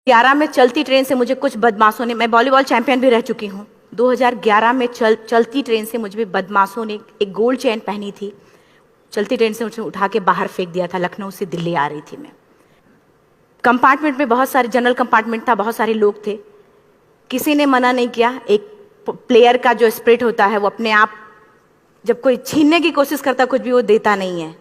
2011 में चलती ट्रेन से मुझे कुछ बदमाशों ने, मैं वॉलीबॉल चैंपियन भी रह चुकी हूँ, 2011 में चलती ट्रेन से मुझे बदमाशों ने एक गोल्ड चेन पहनी थी, चलती ट्रेन से मुझे उठा के बाहर फेंक दिया था। लखनऊ से दिल्ली आ रही थी मैं। कंपार्टमेंट में बहुत सारे, जनरल कंपार्टमेंट था, बहुत सारे लोग थे, किसी ने मना नहीं किया। एक प्लेयर का जो स्पिरिट होता है वो अपने आप, जब कोई छीनने की कोशिश करता कुछ भी, वो देता नहीं है,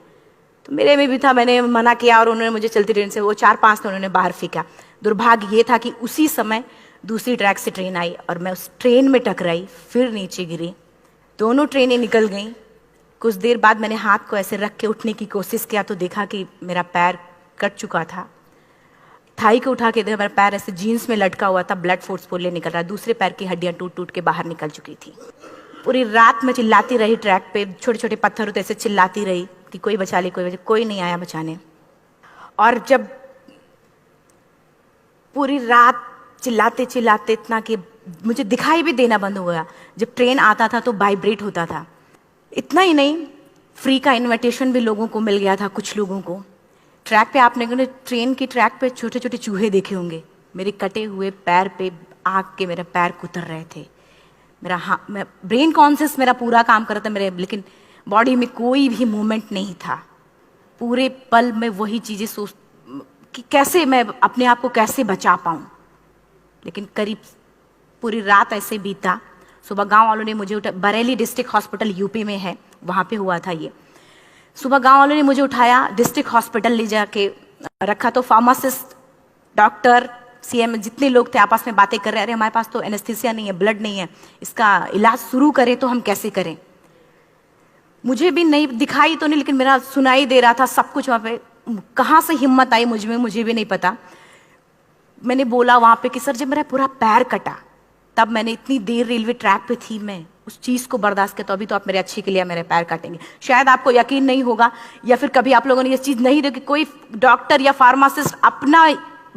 तो मेरे में भी था। मैंने मना किया और उन्होंने मुझे चलती ट्रेन से, वो 4-5 थे, उन्होंने बाहर फेंका। दुर्भाग्य ये था कि उसी समय दूसरी ट्रैक से ट्रेन आई और मैं उस ट्रेन में टकराई, फिर नीचे गिरी, दोनों ट्रेनें निकल गईं। कुछ देर बाद मैंने हाथ को ऐसे रख के उठने की कोशिश किया तो देखा कि मेरा पैर कट चुका था। थाई को उठा के देखा, मेरा पैर ऐसे जीन्स में लटका हुआ था, ब्लड फोर्सफुली निकल रहा, दूसरे पैर की हड्डियां टूट टूट के बाहर निकल चुकी थी। पूरी रात मैं चिल्लाती रही ट्रैक पे, छोटे छोटे पत्थर होते ऐसे चिल्लाती रही कि कोई बचा ले, कोई नहीं आया बचाने। और जब पूरी रात चिल्लाते चिल्लाते इतना कि मुझे दिखाई भी देना बंद हो गया, जब ट्रेन आता था तो वाइब्रेट होता था। इतना ही नहीं, फ्री का इनविटेशन भी लोगों को मिल गया था, कुछ लोगों को। ट्रैक पे आपने ट्रेन की ट्रैक पे छोटे छोटे चूहे देखे होंगे, मेरे कटे हुए पैर पे आग के मेरे पैर कुतर रहे थे। मैं ब्रेन कॉन्शियस मेरा पूरा काम कर रहा था मेरे, लेकिन बॉडी में कोई भी मूवमेंट नहीं था। पूरे पल में वही चीज़ें सोच कि कैसे मैं अपने आप को कैसे बचा पाऊँ। लेकिन करीब पूरी रात ऐसे बीता। सुबह गांव वालों ने मुझे बरेली डिस्ट्रिक्ट हॉस्पिटल यूपी में है, वहाँ पे हुआ था ये। सुबह गांव वालों ने मुझे उठाया, डिस्ट्रिक्ट हॉस्पिटल ले जाके रखा, तो फार्मासिस्ट, डॉक्टर, सीएम, जितने लोग थे आपस में बातें कर रहे, अरे हमारे पास तो एनेस्थीसिया नहीं है, ब्लड नहीं है, इसका इलाज शुरू करें तो हम कैसे करें। मुझे भी नहीं दिखाई तो नहीं, लेकिन मेरा सुनाई दे रहा था सब कुछ वहाँ पे। कहाँ से हिम्मत आई मुझ में, मुझे भी नहीं पता। मैंने बोला वहाँ पे कि सर जब मेरा पूरा पैर कटा, तब मैंने इतनी देर रेलवे ट्रैक पे थी, मैं उस चीज़ को बर्दाश्त किया, तो अभी तो आप मेरे अच्छे के लिए मेरे पैर काटेंगे। शायद आपको यकीन नहीं होगा, या फिर कभी आप लोगों ने ये चीज़ नहीं देखी, कोई डॉक्टर या फार्मासिस्ट अपना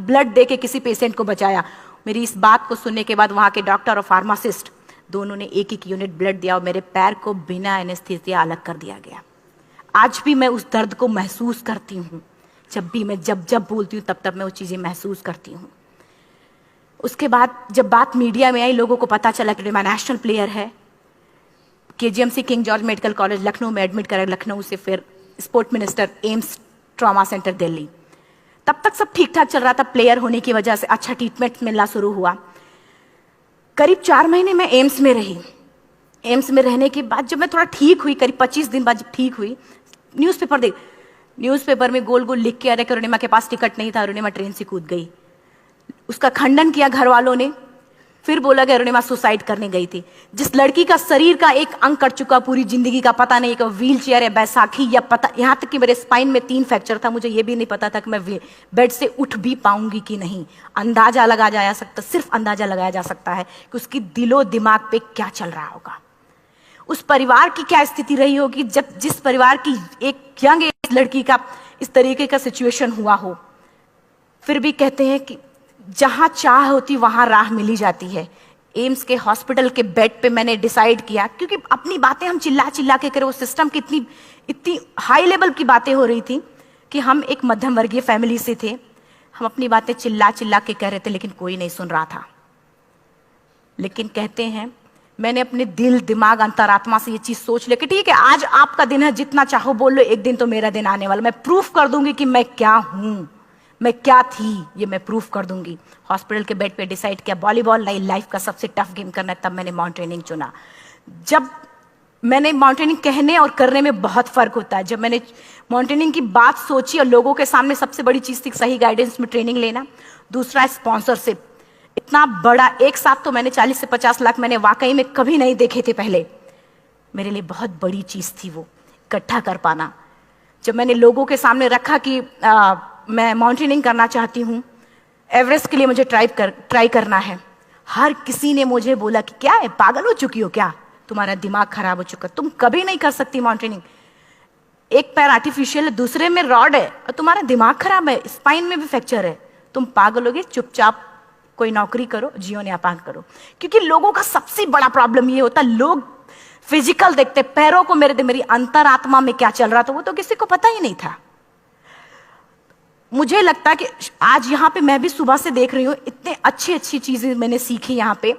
ब्लड दे के किसी पेशेंट को बचाया। मेरी इस बात को सुनने के बाद वहाँ के डॉक्टर और फार्मासिस्ट दोनों ने एक एक यूनिट ब्लड दिया और मेरे पैर को बिना एनेस्थीसिया अलग कर दिया गया। आज भी मैं उस दर्द को महसूस करती हूँ। जब भी मैं जब बोलती हूँ तब मैं वो चीज़ें महसूस करती हूँ। उसके बाद जब बात मीडिया में आई, लोगों को पता चला कि मैं नेशनल प्लेयर है, KGMC king George medical college Lucknow में एडमिट करा, लखनऊ से फिर sport minister, AIIMS trauma centre Delhi. तब तक सब ठीक ठाक चल रहा था, प्लेयर होने की वजह से अच्छा ट्रीटमेंट मिलना शुरू हुआ। करीब 4 महीने मैं एम्स में रही। एम्स में रहने के बाद जब मैं थोड़ा ठीक हुई, करीब 25 दिन बाद जब ठीक हुई, न्यूज़पेपर में गोल गोल लिख के आ रहे कि अरुणिमा के पास टिकट नहीं था, अरुणिमा ट्रेन से कूद गई। उसका खंडन किया घर वालों ने, फिर बोला कि अरुणिमा सुसाइड करने गई थी। जिस लड़की का शरीर का एक अंग कट चुका, पूरी जिंदगी का पता नहीं कि व्हील चेयर है, बैसाखी या पता, यहाँ तक कि मेरे स्पाइन में 3 फ्रैक्चर था, मुझे ये भी नहीं पता था कि मैं बेड से उठ भी पाऊंगी कि नहीं। अंदाजा लगाया जा सकता, सिर्फ अंदाजा लगाया जा सकता है कि उसकी दिलो दिमाग पे क्या चल रहा होगा, उस परिवार की क्या स्थिति रही होगी, जब जिस परिवार की एक यंग एज लड़की का इस तरीके का सिचुएशन हुआ हो। फिर भी कहते हैं कि जहां चाह होती वहां राह मिली जाती है। एम्स के हॉस्पिटल के बेड पे मैंने डिसाइड किया, क्योंकि अपनी बातें हम चिल्ला चिल्ला के करें, वो सिस्टम की इतनी हाई लेवल की बातें हो रही थी कि हम एक मध्यम वर्गीय फैमिली से थे, हम अपनी बातें चिल्ला चिल्ला के कह रहे थे, लेकिन कोई नहीं सुन रहा था। लेकिन कहते हैं मैंने अपने दिल, दिमाग, अंतरात्मा से ये चीज सोच लिया कि ठीक है, आज आपका दिन है, जितना चाहो बोल लो, एक दिन तो मेरा दिन आने वाला, मैं प्रूफ कर दूंगी कि मैं क्या हूं, मैं क्या थी, ये मैं प्रूफ कर दूंगी। हॉस्पिटल के बेड पे डिसाइड किया वॉलीबॉल नहीं, लाइफ का सबसे टफ गेम करना है, तब मैंने माउंटेनिंग चुना। जब मैंने माउंटेनिंग कहने और करने में बहुत फर्क होता है। जब मैंने माउंटेनिंग की बात सोची और लोगों के सामने, सबसे बड़ी चीज थी सही गाइडेंस में ट्रेनिंग लेना, दूसरा स्पॉन्सरशिप। इतना बड़ा एक साथ तो मैंने 40 से 50 लाख मैंने वाकई में कभी नहीं देखे थे पहले। मेरे लिए बहुत बड़ी चीज थी वो इकट्ठा कर पाना। जब मैंने लोगों के सामने रखा कि मैं माउंटेनिंग करना चाहती हूँ, एवरेस्ट के लिए मुझे ट्राई करना है, हर किसी ने मुझे बोला कि क्या है, पागल हो चुकी हो क्या, तुम्हारा दिमाग खराब हो चुका, तुम कभी नहीं कर सकती माउंटेनिंग। एक पैर आर्टिफिशियल है, दूसरे में रॉड है, और तुम्हारा दिमाग खराब है, स्पाइन में भी फ्रैक्चर है, तुम पागल होगे, चुपचाप कोई नौकरी करो, जियो न्यापान करो। क्योंकि लोगों का सबसे बड़ा प्रॉब्लम ये होता, लोग फिजिकल देखते, पैरों को मेरी अंतरात्मा में क्या चल रहा था वो तो किसी को पता ही नहीं था। मुझे लगता है कि आज यहाँ पे मैं भी सुबह से देख रही हूँ, इतने अच्छी अच्छी चीजें मैंने सीखी यहाँ पे।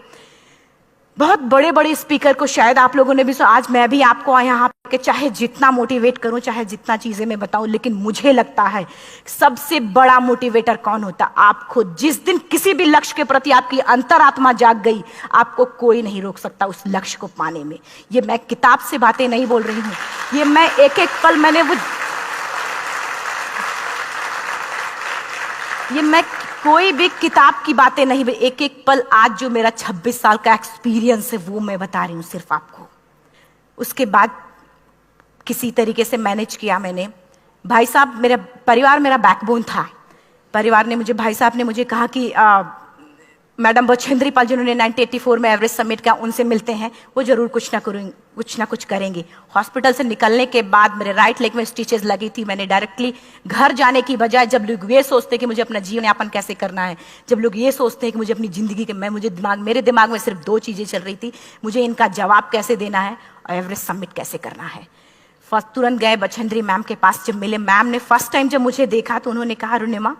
बहुत बड़े बड़े स्पीकर को शायद आप लोगों ने भी सुना। आज मैं भी आपको यहाँ पे चाहे जितना मोटिवेट करूं, चाहे जितना चीजें मैं बताऊं, लेकिन मुझे लगता है सबसे बड़ा मोटिवेटर कौन होता? आप खुद। जिस दिन किसी भी लक्ष्य के प्रति आपकी अंतरात्मा जाग गई, आपको कोई नहीं रोक सकता उस लक्ष्य को पाने में। ये मैं किताब से बातें नहीं बोल रही हूं, ये मैं एक एक पल मैंने ये मैं कोई भी किताब की बातें नहीं, एक एक पल आज जो मेरा 26 साल का एक्सपीरियंस है वो मैं बता रही हूँ सिर्फ आपको। उसके बाद किसी तरीके से मैनेज किया मैंने। भाई साहब, मेरा परिवार मेरा बैकबोन था। परिवार ने मुझे, भाई साहब ने मुझे कहा कि मैडम बछेंद्री पाल जिन्होंने 1984 में एवरेस्ट समिट का, उनसे मिलते हैं, वो जरूर कुछ ना कुछ करेंगे। हॉस्पिटल से निकलने के बाद मेरे राइट लेग में स्टिचेस लगी थी। मैंने डायरेक्टली घर जाने की बजाय, जब लोग ये सोचते कि मुझे अपना जीवन यापन कैसे करना है, जब लोग ये सोचते हैं कि मुझे अपनी जिंदगी के, मेरे दिमाग में सिर्फ 2 चीजें चल रही थी, मुझे इनका जवाब कैसे देना है और एवरेस्ट समिट कैसे करना है। तुरंत गए बछेंद्री मैम के पास। जब मिले, मैम ने फर्स्ट टाइम जब मुझे देखा तो उन्होंने कहा, अरुणिमा,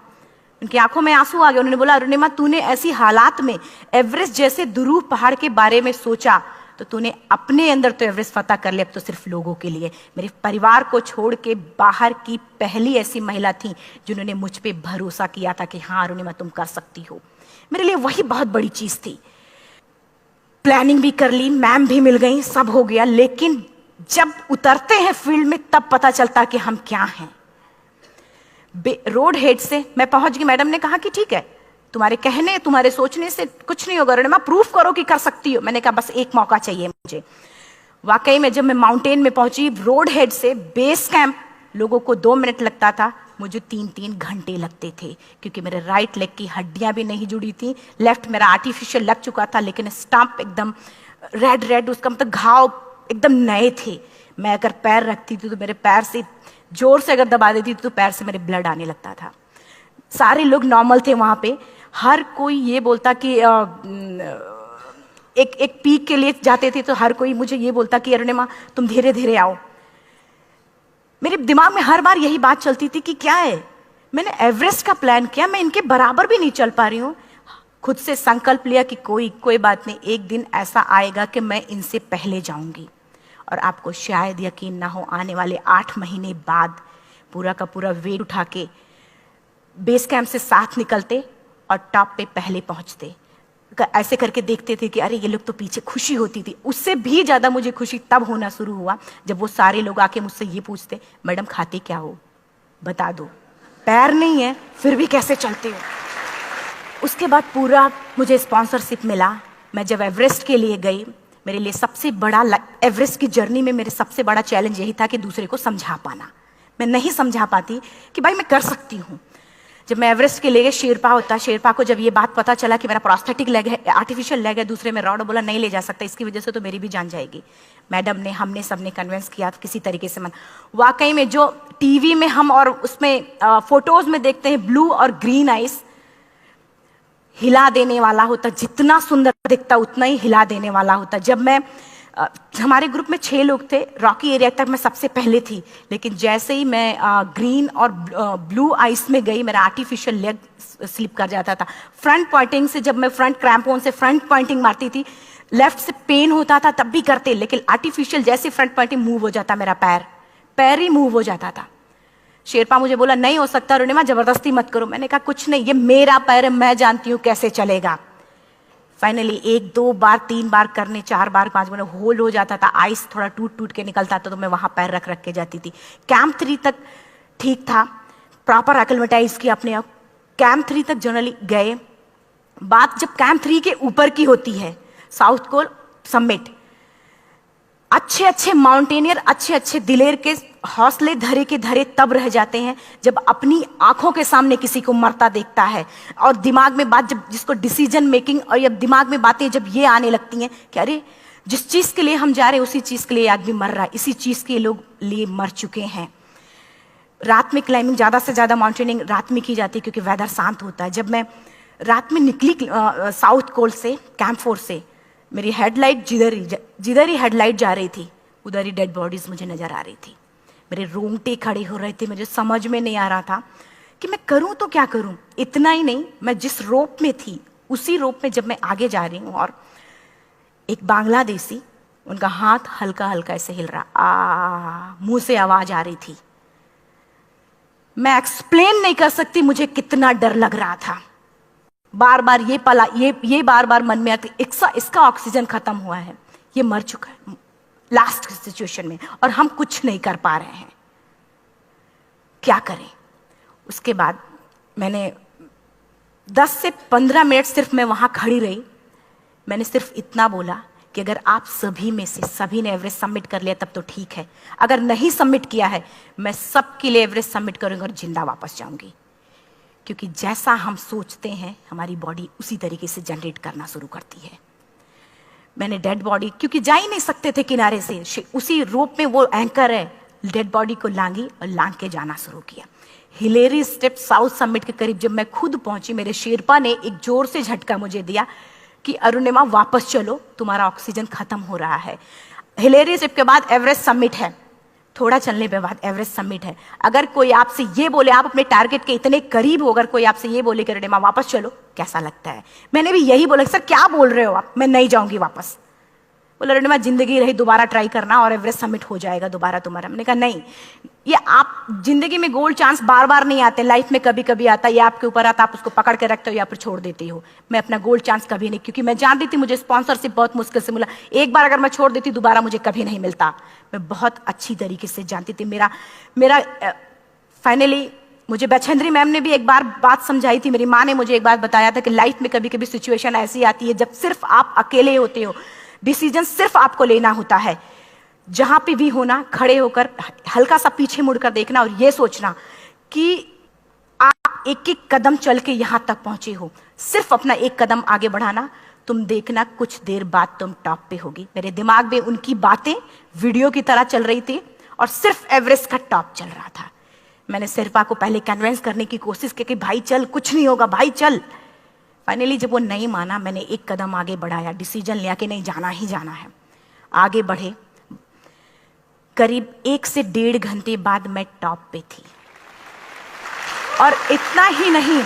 उनकी आंखों में आंसू आ गए। उन्होंने बोला, अरुणिमा, तूने ऐसी हालात में एवरेस्ट जैसे दुरूह पहाड़ के बारे में सोचा तो तूने अपने अंदर तो एवरेस्ट फतह कर लिया, अब तो सिर्फ लोगों के लिए। मेरे परिवार को छोड़ के बाहर की पहली ऐसी महिला थी जिन्होंने मुझ पे भरोसा किया था कि हाँ अरुणिमा, तुम कर सकती हो। मेरे लिए वही बहुत बड़ी चीज थी। प्लानिंग भी कर ली, मैम भी मिल गई, सब हो गया। लेकिन जब उतरते हैं फील्ड में तब पता चलता कि हम क्या हैं। रोड हेड से मैं पहुंच गई। मैडम ने कहा कि ठीक है, तुम्हारे कहने, तुम्हारे सोचने से कुछ नहीं होगा अरुणिमा, प्रूफ करो कि कर सकती हो। मैंने कहा बस एक मौका चाहिए मुझे। वाकई में जब मैं माउंटेन में पहुंची, रोड हेड से बेस कैंप लोगों को 2 मिनट लगता था, मुझे 3-3 घंटे लगते थे, क्योंकि मेरे राइट लेग की हड्डियां भी नहीं जुड़ी थी। लेफ्ट मेरा आर्टिफिशियल लग चुका था, लेकिन स्टंप एकदम रेड, उसका मतलब घाव एकदम नए थे। मैं अगर पैर रखती थी तो मेरे पैर से जोर से अगर दबा देती थी तो पैर से मेरे ब्लड आने लगता था। सारे लोग नॉर्मल थे वहां पे। हर कोई ये बोलता कि एक पीक के लिए जाते थे तो हर कोई मुझे ये बोलता कि अरुणिमा, तुम धीरे धीरे आओ। मेरे दिमाग में हर बार यही बात चलती थी कि क्या है, मैंने एवरेस्ट का प्लान किया, मैं इनके बराबर भी नहीं चल पा रही हूँ। खुद से संकल्प लिया कि कोई बात नहीं, एक दिन ऐसा आएगा कि मैं इनसे पहले जाऊंगी। और आपको शायद यकीन ना हो, आने वाले 8 महीने बाद पूरा का पूरा वेट उठा के बेस कैंप से साथ निकलते और टॉप पे पहले पहुंचते। ऐसे करके देखते थे कि अरे ये लोग तो पीछे। खुशी होती थी। उससे भी ज्यादा मुझे खुशी तब होना शुरू हुआ जब वो सारे लोग आके मुझसे ये पूछते, मैडम खाते क्या हो, बता दो। पैर नहीं है फिर भी कैसे चलते हो। उसके बाद पूरा मुझे स्पॉन्सरशिप मिला। मैं जब एवरेस्ट के लिए गई, मेरे लिए सबसे बड़ा, एवरेस्ट की जर्नी में मेरे सबसे बड़ा चैलेंज यही था कि दूसरे को समझा पाना। मैं नहीं समझा पाती कि भाई मैं कर सकती हूँ। जब मैं एवरेस्ट के लिए गई, शेरपा को जब ये बात पता चला कि मेरा प्रोस्थेटिक लेग है, आर्टिफिशियल लेग है, दूसरे में रॉड, बोला नहीं ले जा सकता, इसकी वजह से तो मेरी भी जान जाएगी। मैडम ने, हमने सबने कन्विंस किया किसी तरीके से। मन वाकई में जो टीवी में हम और उसमें फोटोज में देखते हैं, ब्लू और ग्रीन आइस, हिला देने वाला होता। जितना सुंदर दिखता उतना ही हिला देने वाला होता। जब मैं हमारे ग्रुप में 6 लोग थे, रॉकी एरिया तक मैं सबसे पहले थी, लेकिन जैसे ही मैं ग्रीन और ब्लू आइस में गई, मेरा आर्टिफिशियल लेग स्लिप कर जाता था। फ्रंट पॉइंटिंग से, जब मैं फ्रंट क्रैम्पोन से फ्रंट पॉइंटिंग मारती थी, लेफ्ट से पेन होता था तब भी करते, लेकिन आर्टिफिशियल जैसे फ्रंट पॉइंटिंग मूव हो जाता, मेरा पैर ही मूव हो जाता था। शेरपा मुझे बोला नहीं हो सकता अरुणिमा, जबरदस्ती मत करो। मैंने कहा कुछ नहीं, ये मेरा पैर है, मैं जानती हूं कैसे चलेगा। फाइनली 1, 2 बार, 3 बार करने, 4 बार, 5 बार होल हो जाता था। आइस थोड़ा टूट के निकलता था तो मैं वहां पैर रख के जाती थी। कैंप 3 तक ठीक था, प्रॉपर एक्लेमेटाइज किया अपने आप। कैंप 3 तक जनरली गए। बात जब कैंप 3 के ऊपर की होती है, साउथ कोल समिट, अच्छे माउंटेनियर, अच्छे दिलेर के हौसले धरे के धरे तब रह जाते हैं जब अपनी आंखों के सामने किसी को मरता देखता है। और दिमाग में बात, जब जिसको डिसीजन मेकिंग, और जब दिमाग में बातें जब ये आने लगती हैं कि अरे जिस चीज के लिए हम जा रहे हैं उसी चीज के लिए आदमी मर रहा है, इसी चीज के लोग लिए मर चुके हैं। रात में क्लाइंबिंग, ज्यादा से ज्यादा माउंटेनिंग रात में की जाती है क्योंकि वेदर शांत होता है। जब मैं रात में निकली साउथ कोल से, कैंप 4 से, मेरी हेडलाइट जिधर ही हेडलाइट जा रही थी उधर ही डेड बॉडीज मुझे नजर आ रही थी। मेरे रोंगटे खड़े हो रहे थे। मुझे समझ में नहीं आ रहा था कि मैं करूं तो क्या करूं। इतना ही नहीं, मैं जिस रोप में थी उसी रोप में जब मैं आगे जा रही हूं और एक बांग्लादेशी, उनका हाथ हल्का हल्का ऐसे हिल रहा, मुंह से आवाज आ रही थी। मैं एक्सप्लेन नहीं कर सकती मुझे कितना डर लग रहा था। बार बार ये बार बार मन में आती, इसका ऑक्सीजन खत्म हुआ है, ये मर चुका है लास्ट सिचुएशन में, और हम कुछ नहीं कर पा रहे हैं, क्या करें। उसके बाद मैंने 10 से 15 मिनट सिर्फ मैं वहां खड़ी रही। मैंने सिर्फ इतना बोला कि अगर आप सभी में से सभी ने एवरेस्ट सबमिट कर लिया तब तो ठीक है, अगर नहीं सबमिट किया है मैं सबके लिए एवरेस्ट सबमिट करूंगी और जिंदा वापस जाऊंगी। क्योंकि जैसा हम सोचते हैं हमारी बॉडी उसी तरीके से जनरेट करना शुरू करती है। मैंने डेड बॉडी, क्योंकि जा ही नहीं सकते थे किनारे से, उसी रोप में वो एंकर है, डेड बॉडी को लांगी और लांग के जाना शुरू किया। हिलेरी स्टेप साउथ समिट के करीब जब मैं खुद पहुंची, मेरे शेरपा ने एक जोर से झटका मुझे दिया कि अरुणिमा वापस चलो, तुम्हारा ऑक्सीजन खत्म हो रहा है। हिलेरी स्टेप के बाद एवरेस्ट समिट है, थोड़ा चलने के बाद एवरेस्ट समिट है। अगर कोई आपसे ये बोले, आप अपने टारगेट के इतने करीब हो, अगर कोई आपसे ये बोले कि अरुणिमा वापस चलो, कैसा लगता है। मैंने भी यही बोला, सर क्या बोल रहे हो आप, मैं नहीं जाऊंगी वापस। बोला अरुणिमा जिंदगी रही, दोबारा ट्राई करना और एवरेस्ट समिट हो जाएगा दोबारा तुम्हारा। मैंने कहा नहीं, ये आप जिंदगी में गोल्ड चांस बार बार नहीं आते, लाइफ में कभी कभी आता है, ये आपके ऊपर आता, आप उसको पकड़ के रखते हो या फिर छोड़ देते हो। मैं अपना गोल्ड चांस कभी नहीं, क्योंकि मैं जानती थी मुझे स्पॉन्सरशिप बहुत मुश्किल से मिला, एक बार अगर मैं छोड़ देती दोबारा मुझे कभी नहीं मिलता। मैं बहुत अच्छी तरीके से जानती थी। मेरा फाइनली मुझे बछेंद्री मैम ने भी एक बार बात समझाई थी, मेरी माँ ने मुझे एक बार बताया था कि लाइफ में कभी कभी सिचुएशन ऐसी आती है जब सिर्फ आप अकेले होते हो, डिसीजन सिर्फ आपको लेना होता है। जहां पे भी होना, खड़े होकर हल्का सा पीछे मुड़कर देखना और ये सोचना कि आप एक एक कदम चल के यहां तक पहुंचे हो, सिर्फ अपना एक कदम आगे बढ़ाना, तुम देखना कुछ देर बाद तुम टॉप पे होगी। मेरे दिमाग में उनकी बातें वीडियो की तरह चल रही थी और सिर्फ एवरेस्ट का टॉप चल रहा था। मैंने शेरपा को पहले कन्विंस करने की कोशिश की कि भाई चल, कुछ नहीं होगा भाई चल। फाइनली जब वो नहीं माना, मैंने एक कदम आगे बढ़ाया, डिसीजन लिया कि नहीं जाना ही जाना है। आगे बढ़े, करीब 1 से 1.5 घंटे बाद मैं टॉप पे थी। और इतना ही नहीं,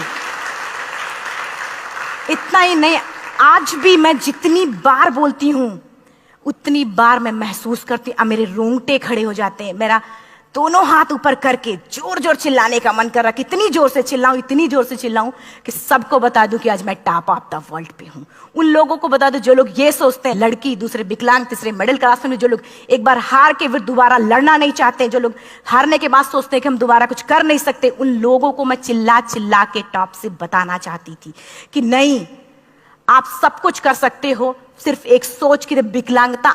आज भी मैं जितनी बार बोलती हूं उतनी बार मैं महसूस करती हूं, मेरे रोंगटे खड़े हो जाते हैं, मेरा दोनों हाथ ऊपर करके जोर जोर चिल्लाने का मन कर रहा, कितनी जोर से चिल्लाऊं कि सबको बता दूं कि आज मैं टॉप ऑफ द वर्ल्ड पे हूं। उन लोगों को बता दूं जो लोग ये सोचते हैं, लड़की, दूसरे विकलांग, तीसरे मिडिल क्लास में, जो लोग एक बार हार के फिर दोबारा लड़ना नहीं चाहते, जो लोग हारने के बाद सोचते हैं कि हम दोबारा कुछ कर नहीं सकते, उन लोगों को मैं चिल्ला चिल्ला के टॉप से बताना चाहती थी कि नहीं, आप सब कुछ कर सकते हो। सिर्फ एक सोच की विकलांगता,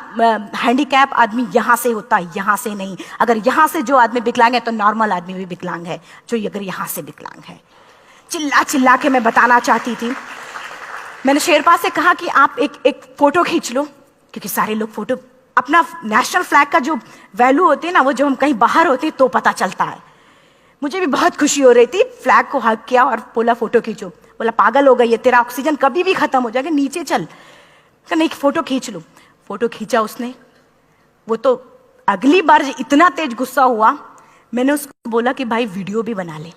हैंडीकैप आदमी यहां से होता है, यहां से नहीं। अगर यहां से जो आदमी विकलांग है तो नॉर्मल आदमी भी विकलांग है, जो अगर यहां से विकलांग है। चिल्ला चिल्ला के मैं बताना चाहती थी। मैंने शेरपा से कहा कि आप एक फोटो खींच लो, क्योंकि सारे लोग फोटो, अपना नेशनल फ्लैग का जो वैल्यू होती है ना, वो जो हम कहीं बाहर होते हैं तो पता चलता है। मुझे भी बहुत खुशी हो रही थी, फ्लैग को हग किया और बोला फोटो खींचो। बोला पागल हो गई है, तेरा ऑक्सीजन कभी भी खत्म हो जाएगा, नीचे चल। नहीं, फोटो खींच लो। फोटो खींचा उसने। वो तो अगली बार इतना तेज गुस्सा हुआ, मैंने उसको बोला कि भाई वीडियो भी बना ले।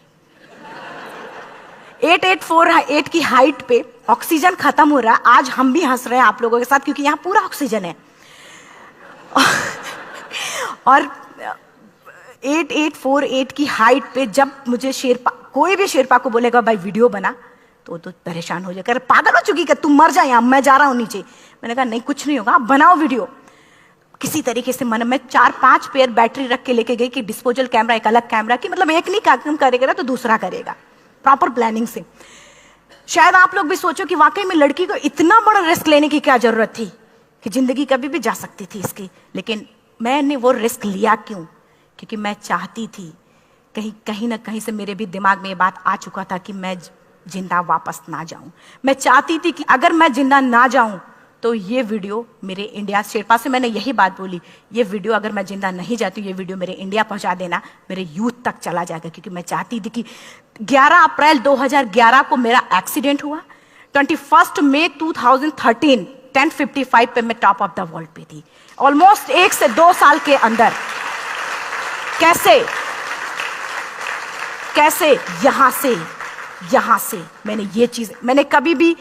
8848 की हाइट पे ऑक्सीजन खत्म हो रहा है, आज हम भी हंस रहे हैं आप लोगों के साथ क्योंकि यहाँ पूरा ऑक्सीजन है। और 8848 की हाइट पे जब मुझे शेरपा, कोई भी शेरपा को बोलेगा भाई वीडियो बना, तो परेशान हो जाएगा, पागल हो चुकी क्या, तुम मर जा, यहाँ मैं जा रहा हूं नीचे। मैंने कहा नहीं कुछ नहीं होगा, आप बनाओ वीडियो। किसी तरीके से मन में 4-5 पेयर बैटरी रख के लेके गई कि डिस्पोजल कैमरा, एक अलग कैमरा, कि मतलब एक नहीं काम करेगा तो दूसरा करेगा, प्रॉपर प्लानिंग से। शायद आप लोग भी सोचो कि वाकई में लड़की को इतना बड़ा रिस्क लेने की क्या जरूरत थी, कि जिंदगी कभी भी जा सकती थी इसकी। लेकिन मैंने वो रिस्क लिया क्यों? क्योंकि मैं चाहती थी, कहीं ना कहीं से मेरे भी दिमाग में ये बात आ चुका था कि मैं जिंदा वापस ना जाऊं। मैं चाहती थी कि अगर मैं जिंदा ना जाऊं तो ये वीडियो मेरे इंडिया, शेरपा से मैंने यही बात बोली, ये वीडियो अगर मैं जिंदा नहीं जाती, ये वीडियो मेरे इंडिया पहुंचा देना, मेरे यूथ तक चला जाएगा। क्योंकि मैं चाहती थी कि 11 अप्रैल 2011 को मेरा एक्सीडेंट हुआ, 21 मई 2013 10:55 पे मैं टॉप ऑफ द वर्ल्ड पे थी। ऑलमोस्ट 1 से 2 साल के अंदर कैसे कैसे? यहां से मैंने ये चीज, मैंने कभी भी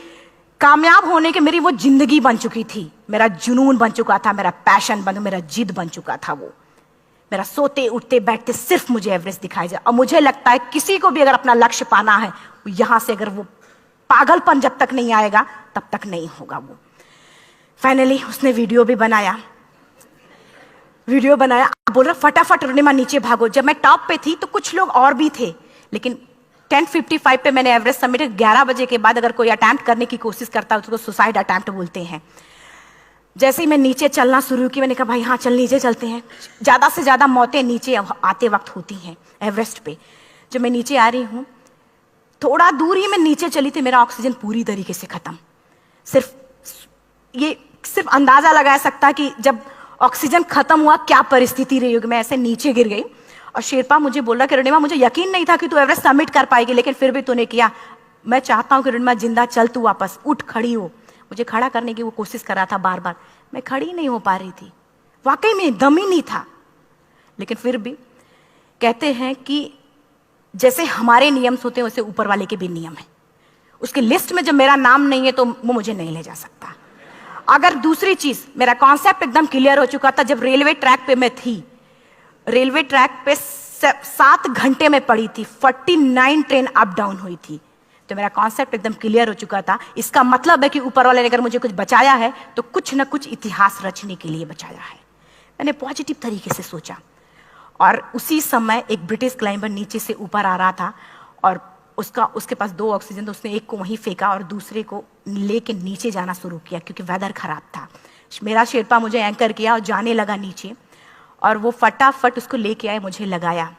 कामयाब होने के, मेरी वो जिंदगी बन चुकी थी, मेरा जुनून बन चुका था, मेरा पैशन मेरा जिद बन चुका था। वो मेरा सोते उठते बैठते सिर्फ मुझे एवरेस्ट दिखाई जाए। और मुझे लगता है किसी को भी अगर अपना लक्ष्य पाना है, यहां से अगर वो पागलपन जब तक नहीं आएगा तब तक नहीं होगा। वो फाइनली उसने वीडियो बनाया, बोल रहा फटाफट अरुणिमा नीचे भागो। जब मैं टॉप पे थी तो कुछ लोग और भी थे, लेकिन 10:55 पे मैंने एवरेस्ट समिट, 11 बजे के बाद अगर कोई अटेम्प्ट करने की कोशिश करता है उसको सुसाइड अटेम्प्ट बोलते हैं। जैसे ही मैं नीचे चलना शुरू की, मैंने कहा भाई हाँ चल नीचे चलते हैं। ज्यादा से ज्यादा मौतें नीचे आते वक्त होती हैं एवरेस्ट पे। जब मैं नीचे आ रही हूँ, थोड़ा दूर ही मैं नीचे चली थी, मेरा ऑक्सीजन पूरी तरीके से खत्म। सिर्फ अंदाजा लगाया सकता है कि जब ऑक्सीजन खत्म हुआ क्या परिस्थिति रही होगी। मैं ऐसे नीचे गिर गई और शेरपा मुझे बोल रहा कि अरुणिमा मुझे यकीन नहीं था कि तू एवरेस्ट सबमिट कर पाएगी, लेकिन फिर भी तूने किया। मैं चाहता हूं कि अरुणिमा जिंदा चल, तू वापस उठ, खड़ी हो। मुझे खड़ा करने की वो कोशिश कर रहा था बार बार, मैं खड़ी नहीं हो पा रही थी, वाकई में दम ही नहीं था। लेकिन फिर भी कहते हैं कि जैसे हमारे नियम होते हैं वैसे ऊपर वाले के भी नियम है। उसकी लिस्ट में जब मेरा नाम नहीं है तो वो मुझे नहीं ले जा सकता। अगर दूसरी चीज, मेरा कॉन्सेप्ट एकदम क्लियर हो चुका था। जब रेलवे ट्रैक पे मैं थी, रेलवे ट्रैक पे 7 घंटे में पड़ी थी, 49 ट्रेन अप डाउन हुई थी, तो मेरा कॉन्सेप्ट एकदम क्लियर हो चुका था। इसका मतलब है कि ऊपर वाले ने अगर मुझे कुछ बचाया है तो कुछ ना कुछ इतिहास रचने के लिए बचाया है। मैंने पॉजिटिव तरीके से सोचा। और उसी समय एक ब्रिटिश क्लाइंबर नीचे से ऊपर आ रहा था और उसके पास 2 ऑक्सीजन, तो उसने एक को वहीं फेंका और दूसरे को लेके नीचे जाना शुरू किया क्योंकि वेदर खराब था। मेरा शेरपा मुझे एंकर किया और जाने लगा नीचे, और वो फटाफट उसको लेके आए, मुझे लगाया।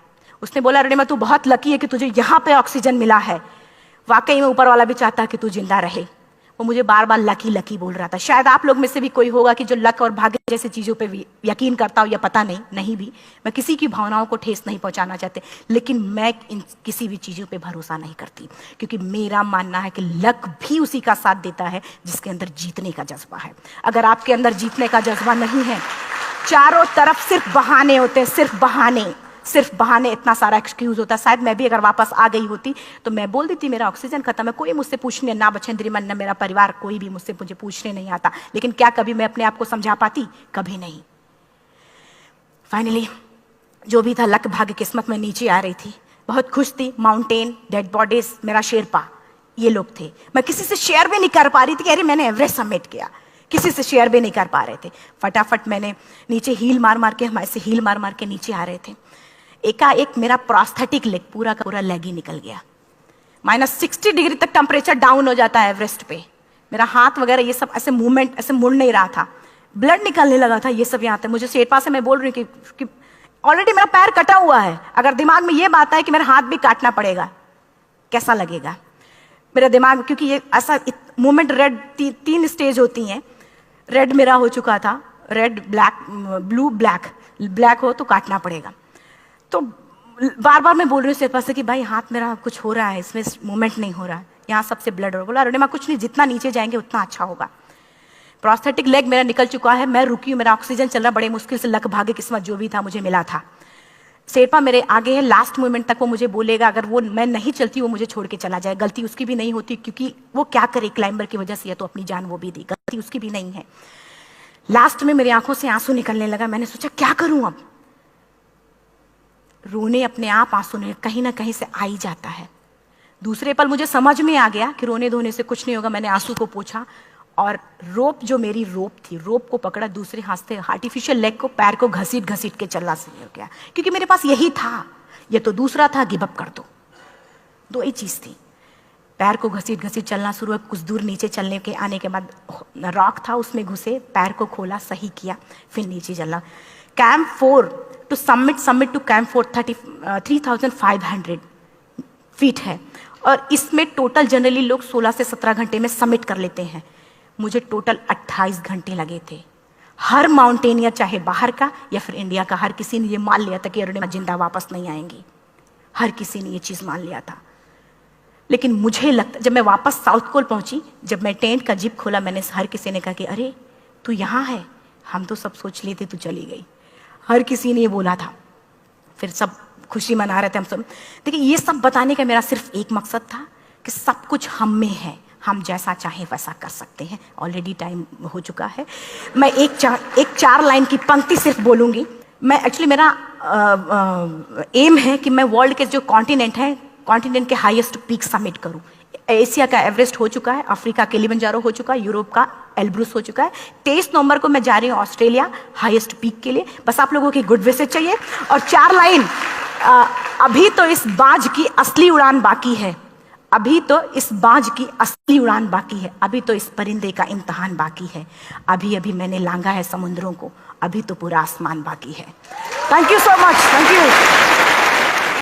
उसने बोला अरुणिमा तू बहुत लकी है कि तुझे यहाँ पे ऑक्सीजन मिला है। वाकई में ऊपर वाला भी चाहता है कि तू जिंदा रहे। वो मुझे बार बार लकी लकी बोल रहा था। शायद आप लोग में से भी कोई होगा कि जो लक और भाग्य जैसी चीजों पे भी यकीन करता हो, या पता नहीं भी। मैं किसी की भावनाओं को ठेस नहीं पहुंचाना चाहते, लेकिन मैं इन किसी भी चीजों पे भरोसा नहीं करती, क्योंकि मेरा मानना है कि लक भी उसी का साथ देता है जिसके अंदर जीतने का जज्बा है। अगर आपके अंदर जीतने का जज्बा नहीं है, चारों तरफ सिर्फ बहाने होते हैं, सिर्फ बहाने, इतना सारा एक्सक्यूज होता है। शायद मैं भी अगर वापस आ गई होती तो मैं बोल देती मेरा ऑक्सीजन खत्म है, कोई मुझसे पूछने ना बचेंद्री मन ना मेरा परिवार, कोई भी मुझे पूछने नहीं आता। लेकिन क्या कभी मैं अपने आप को समझा पाती? कभी नहीं। फाइनली जो भी था, लक भाग्य किस्मत में नीचे आ रही थी, बहुत खुश थी। माउंटेन, डेड बॉडीज, मेरा शेरपा, ये लोग थे। मैं किसी से शेयर भी नहीं कर पा रही थी कि अरे मैंने एवरेस्ट सबमिट किया, किसी से शेयर भी नहीं कर पा रहे थे। फटाफट मैंने नीचे हील मार मार के, हमारे से हील मार मार के नीचे आ रहे थे। एकाएक मेरा प्रोस्थेटिक लेग, पूरा का पूरा लेग ही निकल गया। -60 डिग्री तक टेम्परेचर डाउन हो जाता है एवरेस्ट पे। मेरा हाथ वगैरह ये सब ऐसे मूवमेंट, ऐसे मुड़ नहीं रहा था, ब्लड निकलने लगा था, ये सब यहाँ तक। मुझे शेरपा से मैं बोल रही हूँ कि ऑलरेडी मेरा पैर कटा हुआ है, अगर दिमाग में ये बात है कि मेरा हाथ भी काटना पड़ेगा, कैसा लगेगा मेरा दिमाग? क्योंकि ये ऐसा मूवमेंट, रेड 3 स्टेज होती हैं। रेड मेरा हो चुका था, रेड, ब्लैक, ब्लू, ब्लैक हो तो काटना पड़ेगा। तो बार बार मैं बोल रही हूँ शेरपा से कि भाई हाथ मेरा कुछ हो रहा है, इसमें मूवमेंट नहीं हो रहा है, यहाँ सबसे ब्लड हो रहा। बोला अरुणिमा कुछ नहीं, जितना नीचे जाएंगे उतना अच्छा होगा। प्रोस्थेटिक लेग मेरा निकल चुका है, मैं रुकी हूँ, मेरा ऑक्सीजन चल रहा, बड़े मुश्किल से लक भाग्य किस्मत जो भी था मुझे मिला था। शेरपा मेरे आगे है, लास्ट मोमेंट तक वो मुझे बोलेगा, अगर वो मैं नहीं चलती वो मुझे छोड़ के चला जाए। गलती उसकी भी नहीं होती, क्योंकि वो क्या करे क्लाइंबर की वजह से, या तो अपनी जान वो भी दी, गलती उसकी भी नहीं है। लास्ट में मेरी आंखों से आंसू निकलने लगा। मैंने सोचा क्या करूं अब, रोने अपने आप आंसू ने कहीं ना कहीं से आ ही जाता है। दूसरे पल मुझे समझ में आ गया कि रोने धोने से कुछ नहीं होगा। मैंने आंसू को पोंछा और रोप, जो मेरी रोप थी, रोप को पकड़ा, दूसरे हाथ से आर्टिफिशियल लेग को, पैर को घसीट घसीट के चलना शुरू हो गया, क्योंकि मेरे पास यही था। ये तो दूसरा था, गिव अप कर दो ही चीज थी। पैर को घसीट घसीट चलना शुरू हुआ। कुछ दूर नीचे चलने के आने के बाद रॉक था, उसमें घुसे, पैर को खोला, सही किया, फिर नीचे चला। Camp 4 to summit to camp 4 3500 feet है, और इसमें टोटल जनरली लोग 16 से 17 घंटे में सबमिट कर लेते हैं। मुझे टोटल 28 घंटे लगे थे। हर माउंटेनियर, चाहे बाहर का या फिर इंडिया का, हर किसी ने ये मान लिया था कि अरुणिमा जिंदा वापस नहीं आएंगी। हर किसी ने ये चीज मान लिया था। लेकिन मुझे लगता, जब मैं वापस साउथ पोल पहुंची, जब मैं टेंट का जिप खोला, मैंने हर किसी ने कहा कि अरे तू यहाँ है, हम तो सब सोच लिए थे तू चली गई। हर किसी ने ये बोला था। फिर सब खुशी मना रहे थे हम सब। देखिए ये सब बताने का मेरा सिर्फ एक मकसद था कि सब कुछ हम में है, हम जैसा चाहे वैसा कर सकते हैं। ऑलरेडी टाइम हो चुका है। मैं एक चार लाइन की पंक्ति सिर्फ बोलूँगी। मैं एक्चुअली मेरा एम है कि मैं वर्ल्ड के जो कॉन्टिनेंट हैं, कॉन्टिनेंट के हाईएस्ट पीक समिट करूं। एशिया का एवरेस्ट हो चुका है, अफ्रीका किलिमंजारो हो चुका है, यूरोप का एल्ब्रूस हो चुका है। 23 नवंबर को मैं जा रही हूँ ऑस्ट्रेलिया हाईएस्ट पीक के लिए। बस आप लोगों की गुड विशेस चाहिए। और 4 लाइन, अभी तो इस बाज की असली उड़ान बाकी है, अभी तो इस बाज की असली उड़ान बाकी है, अभी तो इस परिंदे का इम्तहान बाकी है, अभी अभी मैंने लांघा है समुद्रों को, अभी तो पूरा आसमान बाकी है। Thank you so much, thank you.